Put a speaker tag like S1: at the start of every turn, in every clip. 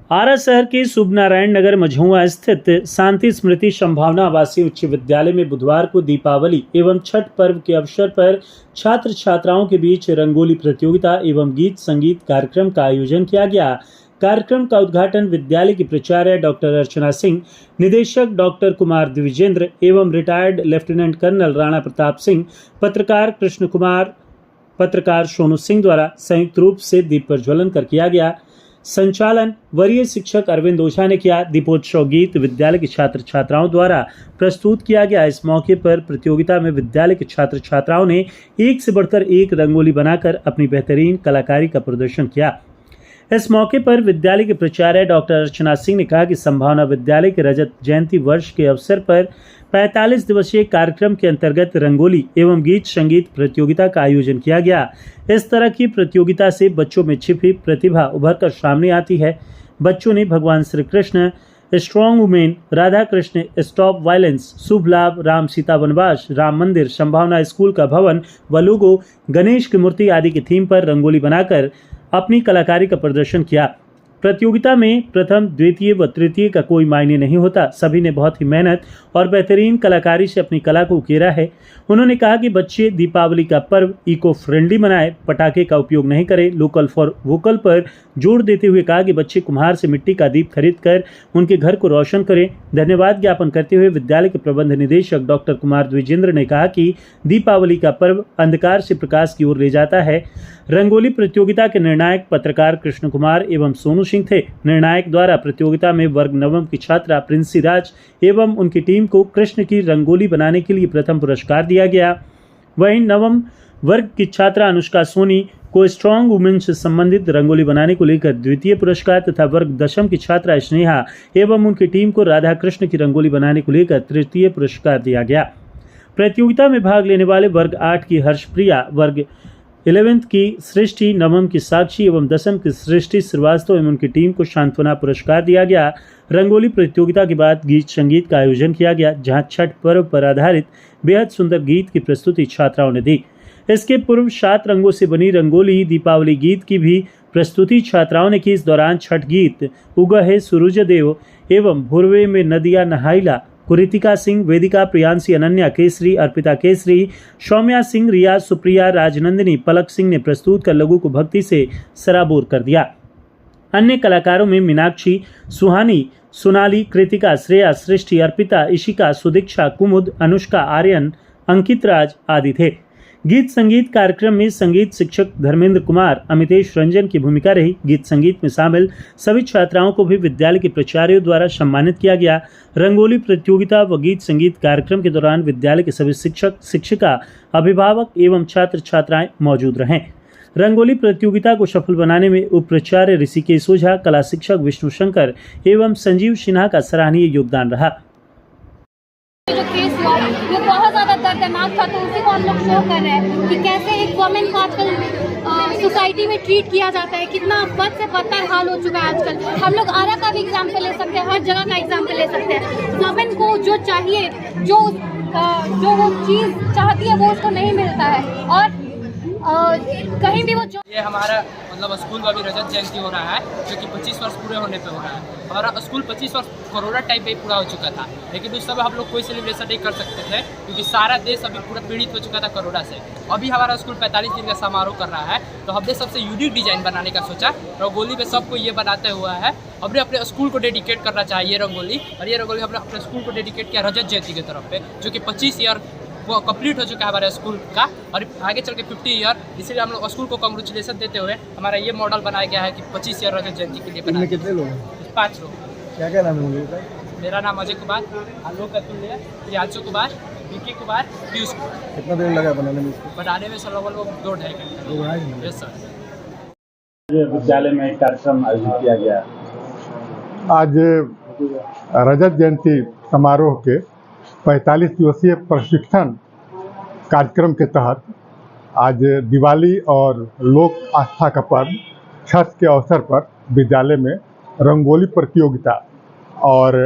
S1: आरा शहर के शुभनारायण नगर मझौआ स्थित शांति स्मृति संभावना आवासीय उच्च विद्यालय में बुधवार को दीपावली एवं छठ पर्व के अवसर पर छात्र छात्राओं के बीच रंगोली प्रतियोगिता एवं गीत संगीत कार्यक्रम का आयोजन किया गया। कार्यक्रम का उद्घाटन विद्यालय की प्राचार्य डॉक्टर अर्चना सिंह, निदेशक डॉक्टर कुमार द्विजेंद्र एवं retired lieutenant colonel Rana Pratap Singh, पत्रकार कृष्ण कुमार, पत्रकार सोनू सिंह द्वारा संयुक्त रूप से दीप प्रज्वलन कर किया गया। संचालन वरीय शिक्षक अरविंद ओझा ने किया। दीपोत्सव गीत विद्यालय के छात्र छात्राओं द्वारा प्रस्तुत किया गया। इस मौके पर प्रतियोगिता में विद्यालय के छात्र छात्राओं ने एक से बढ़कर एक रंगोली बनाकर अपनी बेहतरीन कलाकारी का प्रदर्शन किया। इस मौके पर विद्यालय के प्राचार्य डॉक्टर अर्चना सिंह ने कहा कि संभावना विद्यालय के रजत जयंती वर्ष के अवसर पर 45 दिवसीय कार्यक्रम के अंतर्गत रंगोली एवं गीत संगीत प्रतियोगिता का आयोजन किया गया। इस तरह की प्रतियोगिता से बच्चों में छिपी प्रतिभा उभर कर सामने आती है। बच्चों ने भगवान Shri Krishna, strong women, Radha Krishna, stop violence, Shubh Labh, Ram Sita वनवास, राम मंदिर, संभावना स्कूल का भवन व लोगो, गणेश की मूर्ति आदि की थीम पर रंगोली बनाकर अपनी कलाकारी का प्रदर्शन किया। प्रतियोगिता में प्रथम, द्वितीय व तृतीय का कोई मायने नहीं होता। सभी ने बहुत ही मेहनत और बेहतरीन कलाकारी से अपनी कला को उकेरा है। उन्होंने कहा कि बच्चे दीपावली का पर्व इको फ्रेंडली मनाएं, पटाखे का उपयोग नहीं करें। लोकल फॉर वोकल पर जोर देते हुए कहा कि बच्चे कुम्हार से मिट्टी का दीप खरीदकर उनके घर को रोशन करें। धन्यवाद ज्ञापन करते हुए विद्यालय के प्रबंध निदेशक डॉक्टर कुमार द्विजेंद्र ने कहा कि दीपावली का पर्व अंधकार से प्रकाश की ओर ले जाता है। रंगोली प्रतियोगिता के निर्णायक पत्रकार कृष्ण कुमार एवं सोनू सिंह थे। निर्णायक द्वारा प्रतियोगिता में वर्ग नवम की छात्रा प्रिंसी राज एवं उनकी टीम को कृष्ण की रंगोली बनाने के लिए प्रथम पुरस्कार दिया गया। वहीं नवम वर्ग की छात्रा अनुष्का सोनी को स्ट्रॉन्ग वुमेन से संबंधित रंगोली बनाने को लेकर द्वितीय पुरस्कार तथा वर्ग दशम की छात्रा स्नेहा एवं उनकी टीम को राधा कृष्ण की रंगोली बनाने को लेकर तृतीय पुरस्कार दिया गया। प्रतियोगिता में भाग लेने वाले वर्ग 8 की हर्षप्रिया, वर्ग 11th की सृष्टि, नवम की साक्षी एवं दसम की सृष्टि श्रीवास्तव एवं उनकी टीम को सांत्वना पुरस्कार दिया गया। रंगोली प्रतियोगिता के बाद गीत संगीत का आयोजन किया गया, जहां छठ पर्व पर आधारित बेहद सुंदर गीत की प्रस्तुति छात्राओं ने दी। इसके पूर्व 7 रंगों से बनी रंगोली दीपावली गीत की भी प्रस्तुति छात्राओं ने की। इस दौरान छठ गीत उगहे सूरज देव एवं भोरवे में नदिया नहाइला, कुरितिका सिंह, वेदिका, प्रियांशी, अनन्या केसरी, अर्पिता केसरी, सौम्या सिंह, रिया, सुप्रिया, राजनंदिनी, पलक सिंह ने प्रस्तुत कर लोगों को भक्ति से सराबोर कर दिया। अन्य कलाकारों में मीनाक्षी, सुहानी, सोनाली, कृतिका, श्रेया, सृष्टि, अर्पिता, इशिका, सुदीक्षा, कुमुद, अनुष्का, आर्यन, अंकित राज आदि थे। गीत संगीत कार्यक्रम में संगीत शिक्षक धर्मेंद्र कुमार, अमितेश रंजन की भूमिका रही। गीत संगीत में शामिल सभी छात्राओं को भी विद्यालय के प्राचार्यों द्वारा सम्मानित किया गया। रंगोली प्रतियोगिता व गीत संगीत कार्यक्रम के दौरान विद्यालय के सभी शिक्षक, शिक्षिका, अभिभावक एवं छात्र छात्राएं मौजूद रहे। रंगोली प्रतियोगिता को सफल बनाने में उप प्राचार्य ऋषिकेश ओझा, कला शिक्षक विष्णु शंकर एवं संजीव सिन्हा का सराहनीय योगदान रहा।
S2: वो बहुत ज़्यादा दर्दनाक था, तो उसी को हम लोग शो कर रहे हैं कि कैसे एक वुमेन को आजकल सोसाइटी में ट्रीट किया जाता है, कितना बद से बदतर हाल हो चुका है आजकल। हम लोग आरा का भी एग्जाम्पल ले सकते हैं, हर जगह का एग्जाम्पल ले सकते हैं। वुमेन को जो चाहिए, जो वो चीज़ चाहती है वो उसको नहीं मिलता है, और कहीं भी वो
S3: ये हमारा मतलब स्कूल का भी रजत जयंती हो रहा है, जो कि 25 वर्ष पूरे होने पे हो रहा है। हमारा स्कूल 25 वर्ष कोरोना टाइम पे पूरा हो चुका था, लेकिन उस समय हम लोग कोई सेलिब्रेशन नहीं कर सकते थे क्योंकि सारा देश अभी पूरा पीड़ित हो चुका था कोरोना से। अभी हमारा स्कूल 45 दिन का समारोह कर रहा है, तो हमने सबसे यूनिक डिजाइन बनाने का सोचा। रंगोली में सबको ये बनाते हुआ है, हमने अपने स्कूल को डेडिकेट करना चाहिए रंगोली, और ये रंगोली हमने अपने स्कूल को डेडिकेट किया रजत जयंती की तरफ पे, जो कि 25 ईयर वो कंप्लीट हो चुका है हमारे स्कूल का, और आगे चल के 50 ईयर। इसीलिए हम लोग स्कूल को कांग्रेचुलेसन देते हुए हमारा ये मॉडल बनाया गया है कि 25 ईयर रजत जयंती के लिए बनाया।
S4: कितने लोग हैं?
S3: 5 लोग।
S4: क्या क्या नाम है उनका?
S3: मेरा नाम अजय कुमार, आलोक अतुल्य, प्रियांशु कुमार, विकी कुमार, पीयूष कुमार।
S4: कितना देर लगा बनाने में इसको?
S3: बनाने में सर लोग 2-2.5 घंटे। Yes sir.
S1: विद्यालय में कार्यक्रम आयोजित किया गया।
S5: आज रजत जयंती समारोह के 45 दिवसीय प्रशिक्षण कार्यक्रम के तहत आज दिवाली और लोक आस्था का पर्व छठ के अवसर पर विद्यालय में रंगोली प्रतियोगिता और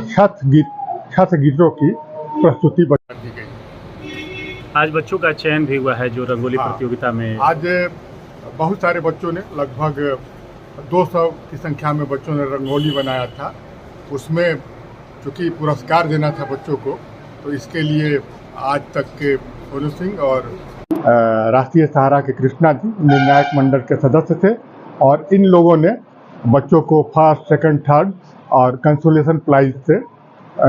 S5: छठ गीतों की प्रस्तुति दी गई।
S1: आज बच्चों का चयन भी हुआ है जो रंगोली प्रतियोगिता में।
S5: आज बहुत सारे बच्चों ने, लगभग 200 की संख्या में बच्चों ने रंगोली बनाया था। उसमें चूँकि पुरस्कार देना था बच्चों को, तो इसके लिए आज तक के सोनू सिंह और राष्ट्रीय सहारा के कृष्णा जी निर्णायक मंडल के सदस्य थे, और इन लोगों ने बच्चों को फर्स्ट, सेकंड, थर्ड और कंसोलेशन प्राइज से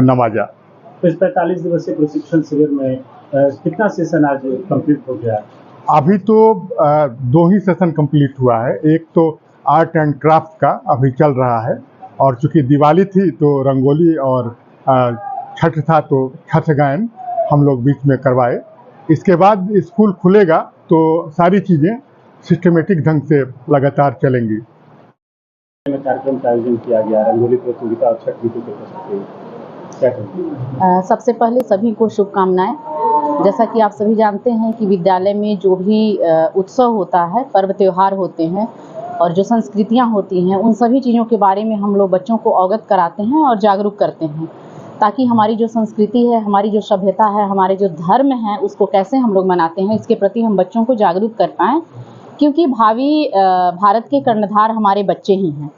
S5: नवाजा।
S1: तो इस 45 दिवसीय प्रशिक्षण शिविर में कितना सेशन आज कंप्लीट हो गया?
S5: अभी तो 2 ही सेशन कंप्लीट हुआ है। एक तो आर्ट एंड क्राफ्ट का अभी चल रहा है, और चूँकि दिवाली थी तो रंगोली और छठ था तो छठ गायन हम लोग बीच में करवाए। इसके बाद स्कूल खुलेगा तो सारी चीज़ें सिस्टमेटिक ढंग से लगातार चलेंगी।
S1: कार्यक्रम का आयोजन किया गया, रंगोली प्रतियोगिता और छठ गीतों के प्रस्तुति, क्या कहेंगे?
S6: सबसे पहले सभी को शुभकामनाएं। जैसा कि आप सभी जानते हैं कि विद्यालय में जो भी उत्सव होता है, पर्व त्योहार होते हैं और जो संस्कृतियां होती हैं, उन सभी चीज़ों के बारे में हम लोग बच्चों को अवगत कराते हैं और जागरूक करते हैं, ताकि हमारी जो संस्कृति है, हमारी जो सभ्यता है, हमारे जो धर्म है, उसको कैसे हम लोग मनाते हैं, इसके प्रति हम बच्चों को जागरूक कर पाएँ। क्योंकि भावी भारत के कर्णधार हमारे बच्चे ही हैं,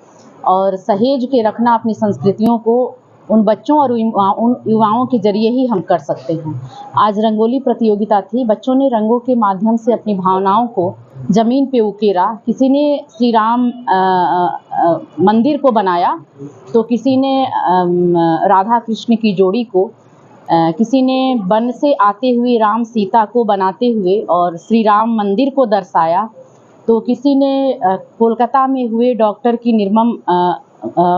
S6: और सहेज के रखना अपनी संस्कृतियों को उन बच्चों और उन युवाओं के जरिए ही हम कर सकते हैं। आज रंगोली प्रतियोगिता थी। बच्चों ने रंगों के माध्यम से अपनी भावनाओं को ज़मीन पे उकेरा। किसी ने श्री राम मंदिर को बनाया, तो किसी ने राधा कृष्ण की जोड़ी को, किसी ने वन से आते हुए राम सीता को बनाते हुए और श्री राम मंदिर को दर्शाया, तो किसी ने कोलकाता में हुए डॉक्टर की निर्मम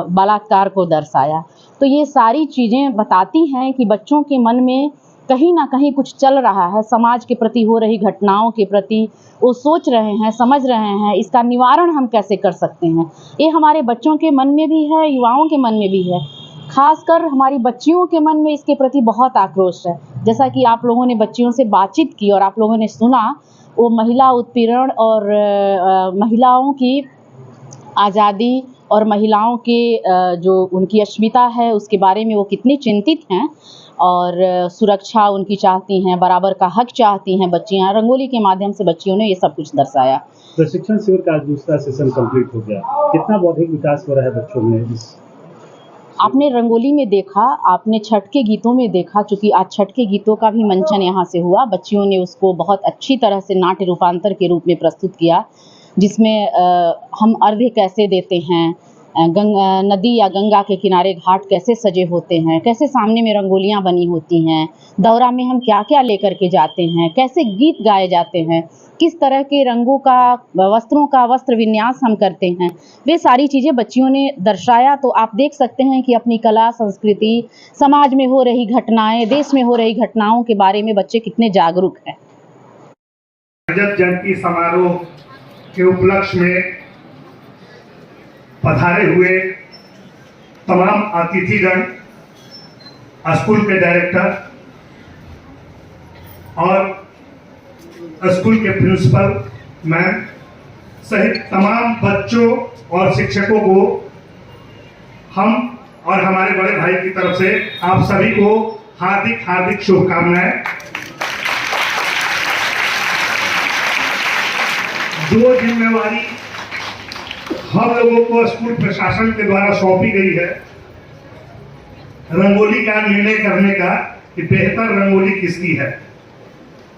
S6: बलात्कार को दर्शाया। तो ये सारी चीज़ें बताती हैं कि बच्चों के मन में कहीं ना कहीं कुछ चल रहा है, समाज के प्रति हो रही घटनाओं के प्रति वो सोच रहे हैं, समझ रहे हैं, इसका निवारण हम कैसे कर सकते हैं। ये हमारे बच्चों के मन में भी है, युवाओं के मन में भी है। खासकर हमारी बच्चियों के मन में इसके प्रति बहुत आक्रोश है। जैसा कि आप लोगों ने बच्चियों से बातचीत की और आप लोगों ने सुना, वो महिला उत्पीड़न और महिलाओं की आज़ादी और महिलाओं के जो उनकी अस्मिता है उसके बारे में वो कितनी चिंतित हैं, और सुरक्षा उनकी चाहती हैं, बराबर का हक चाहती हैं बच्चियां। रंगोली के माध्यम से बच्चियों ने ये सब कुछ दर्शाया।
S1: प्रशिक्षण शिविर का आज दूसरा सेशन कंप्लीट हो गया, कितना बौद्धिक विकास हो रहा है बच्चों में?
S6: आपने रंगोली में देखा, आपने छठ के गीतों में देखा, चूँकि आज छठ के गीतों का भी मंचन यहाँ से हुआ। बच्चियों ने उसको बहुत अच्छी तरह से नाट्य रूपांतर के रूप में प्रस्तुत किया, जिसमें हम अर्घ्य कैसे देते हैं, नदी या गंगा के किनारे घाट कैसे सजे होते हैं, कैसे सामने में रंगोलियाँ बनी होती हैं, दौरा में हम क्या क्या लेकर के जाते हैं, कैसे गीत गाए जाते हैं, किस तरह के रंगों का, वस्त्रों का वस्त्र विन्यास हम करते हैं, वे सारी चीज़ें बच्चियों ने दर्शाया। तो आप देख सकते हैं कि अपनी कला, संस्कृति, समाज में हो रही घटनाएं, देश में हो रही घटनाओं के बारे में बच्चे कितने जागरूक हैं।
S7: रजत जयंती समारोह के उपलक्ष्य में पधारे हुए तमाम अतिथिगण, स्कूल के डायरेक्टर और स्कूल के प्रिंसिपल मैम सहित तमाम बच्चों और शिक्षकों को हम और हमारे बड़े भाई की तरफ से आप सभी को हार्दिक हार्दिक शुभकामनाएं। जो जिम्मेवारी हम लोगों को स्कूल प्रशासन के द्वारा सौंपी गई है, रंगोली का निर्णय करने का कि बेहतर रंगोली किसकी है,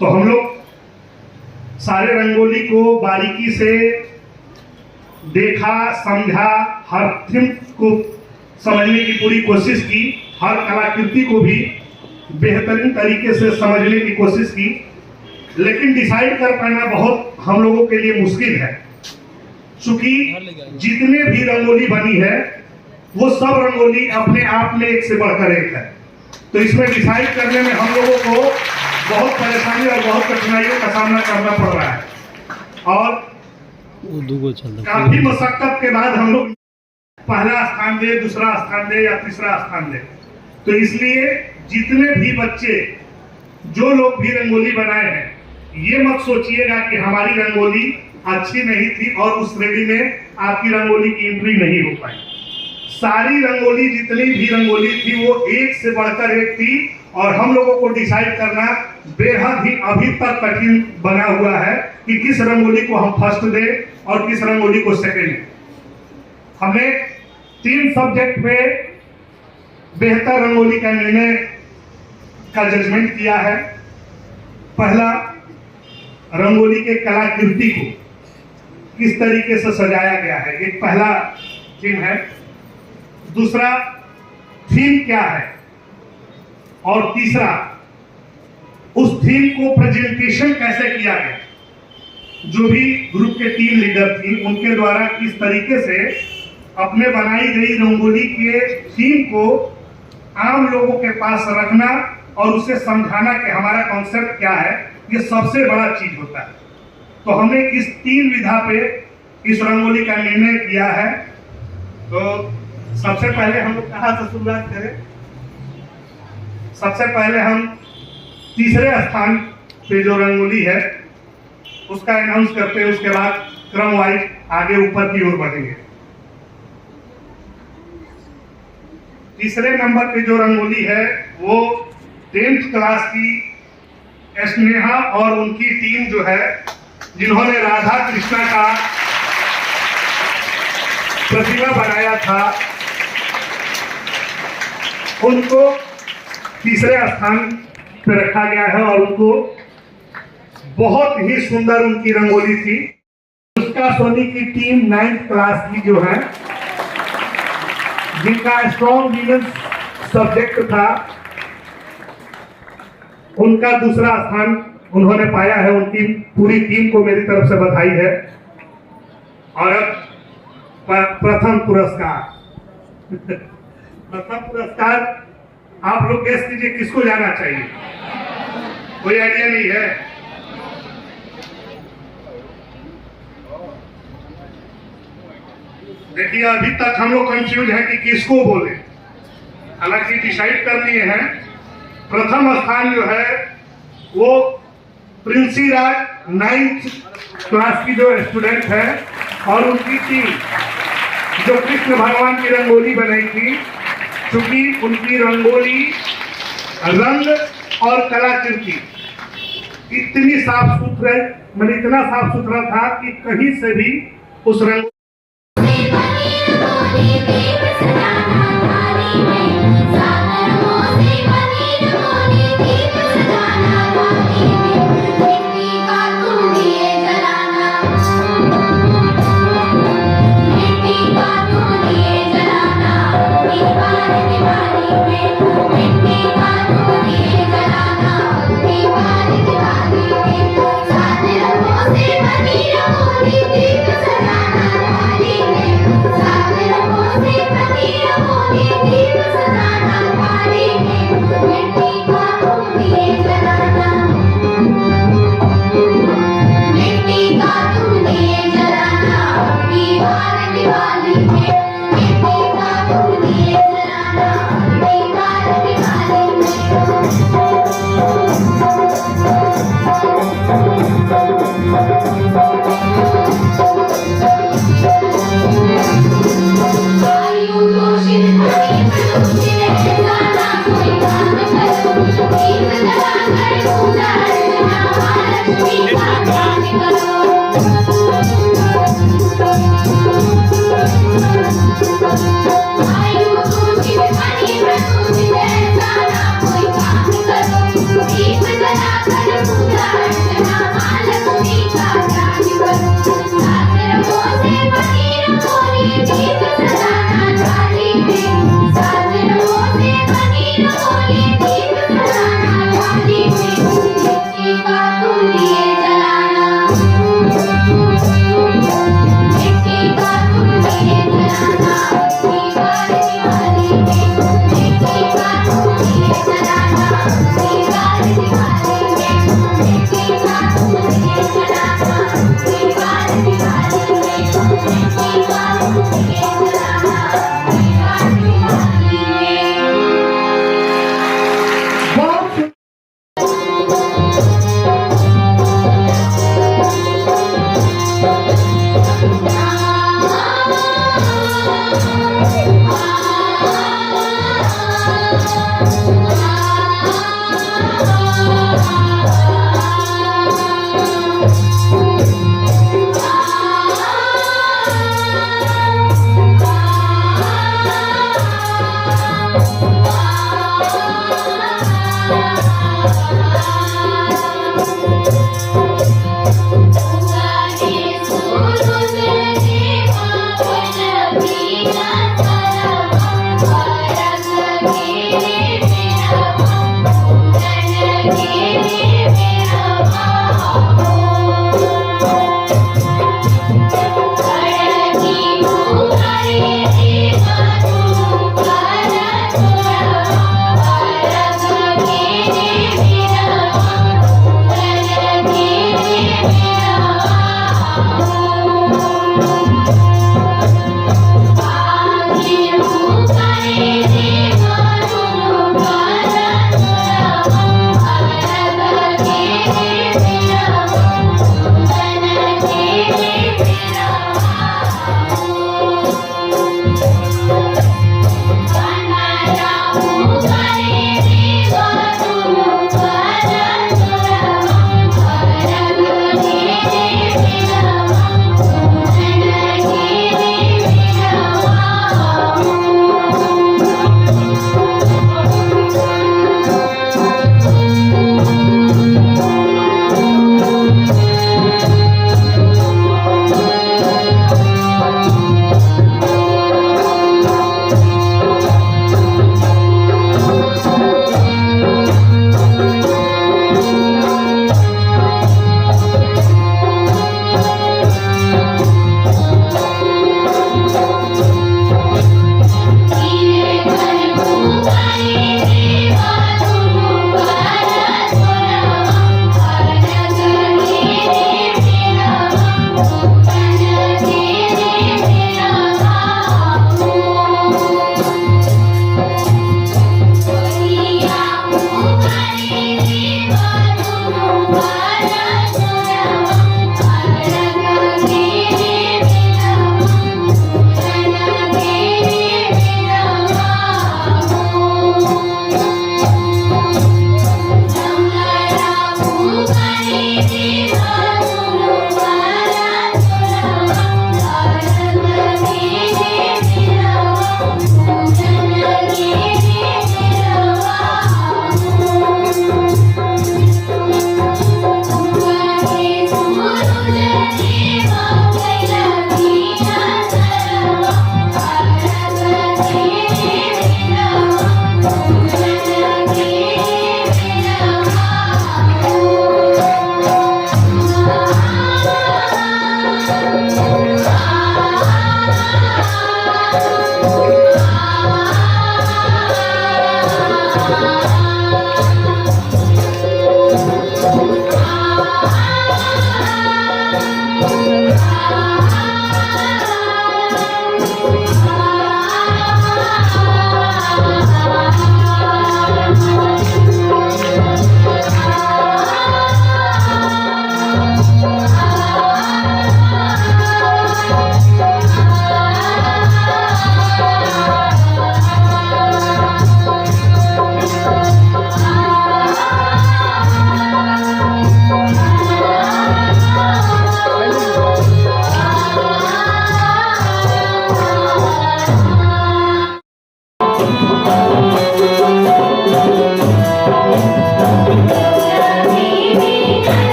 S7: तो हम लोग सारे रंगोली को बारीकी से देखा, समझा, हर थीम को समझने की पूरी कोशिश की, हर कलाकृति को भी बेहतरीन तरीके से समझने की कोशिश की, लेकिन डिसाइड कर पाना बहुत हम लोगों के लिए मुश्किल है, क्योंकि जितने भी रंगोली बनी है वो सब रंगोली अपने आप में एक से बढ़कर एक है। तो इसमें डिसाइड करने में हम लोगों को बहुत परेशानी और बहुत कठिनाइयों का सामना करना पड़ रहा है, और काफी मशक्कत के बाद हम लोग पहला स्थान दे, दूसरा स्थान दे या तीसरा स्थान दे। तो इसलिए जितने भी बच्चे, जो लोग भी रंगोली बनाए हैं, ये मत सोचिएगा कि हमारी रंगोली अच्छी नहीं थी और उस श्रेणी में आपकी रंगोली की एंट्री नहीं हो पाई। सारी रंगोली, जितनी भी रंगोली थी, वो एक से बढ़कर एक थी, और हम लोगों को डिसाइड करना बेहद ही अभी तक कठिन बना हुआ है कि किस रंगोली को हम फर्स्ट दें और किस रंगोली को सेकेंड। हमने 3 सब्जेक्ट पे बेहतर रंगोली का निर्णय का जजमेंट किया है। पहला, रंगोली के कलाकृति को किस तरीके से सजाया गया है, एक पहला थीम है। दूसरा, थीम क्या है, और तीसरा, उस थीम को प्रेजेंटेशन कैसे किया गया। जो भी ग्रुप के 3 लीडर थी उनके द्वारा किस तरीके से अपने बनाई गई रंगोली के थीम को आम लोगों के पास रखना और उसे समझाना कि हमारा कॉन्सेप्ट क्या है, ये सबसे बड़ा चीज होता है। तो हमने इस 3 विधा पे इस रंगोली का निर्णय किया है। तो सबसे पहले हम लोग कहाँ से शुरुआत करें? सबसे पहले हम तीसरे स्थान पे जो रंगोली है उसका अनाउंस करते हैं, उसके बाद क्रम वाइज आगे ऊपर की ओर बढ़ेंगे। तीसरे नंबर पे जो रंगोली है वो 10th क्लास की स्नेहा और उनकी टीम जो है, जिन्होंने राधा कृष्णा का प्रतिमा बनाया था, उनको तीसरे स्थान पे रखा गया है और उनको बहुत ही सुंदर उनकी रंगोली थी। उसका सोनी की टीम 9th क्लास की जो है, जिनका स्ट्रॉन्ग विमेंस सब्जेक्ट था, उनका दूसरा स्थान उन्होंने पाया है। उनकी पूरी टीम को मेरी तरफ से बधाई है। और अब प्रथम पुरस्कार प्रथम पुरस्कार आप लोग गेस कीजिए किसको जाना चाहिए? कोई आइडिया नहीं है? देखिए, अभी तक हम लोग कंफ्यूज हैं कि किसको बोले, हालांकि डिसाइड कर लिए हैं। प्रथम स्थान जो है वो प्रिंसी राज 9th क्लास की जो स्टूडेंट है और उनकी टीम जो कृष्ण भगवान की रंगोली बनाई थी। क्योंकि उनकी रंगोली, रंग और कलाकृति इतनी साफ सुथरा, मतलब इतना साफ सुथरा था कि कहीं से भी उस रंग
S8: Thank you.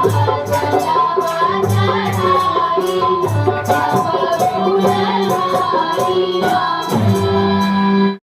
S8: Bye.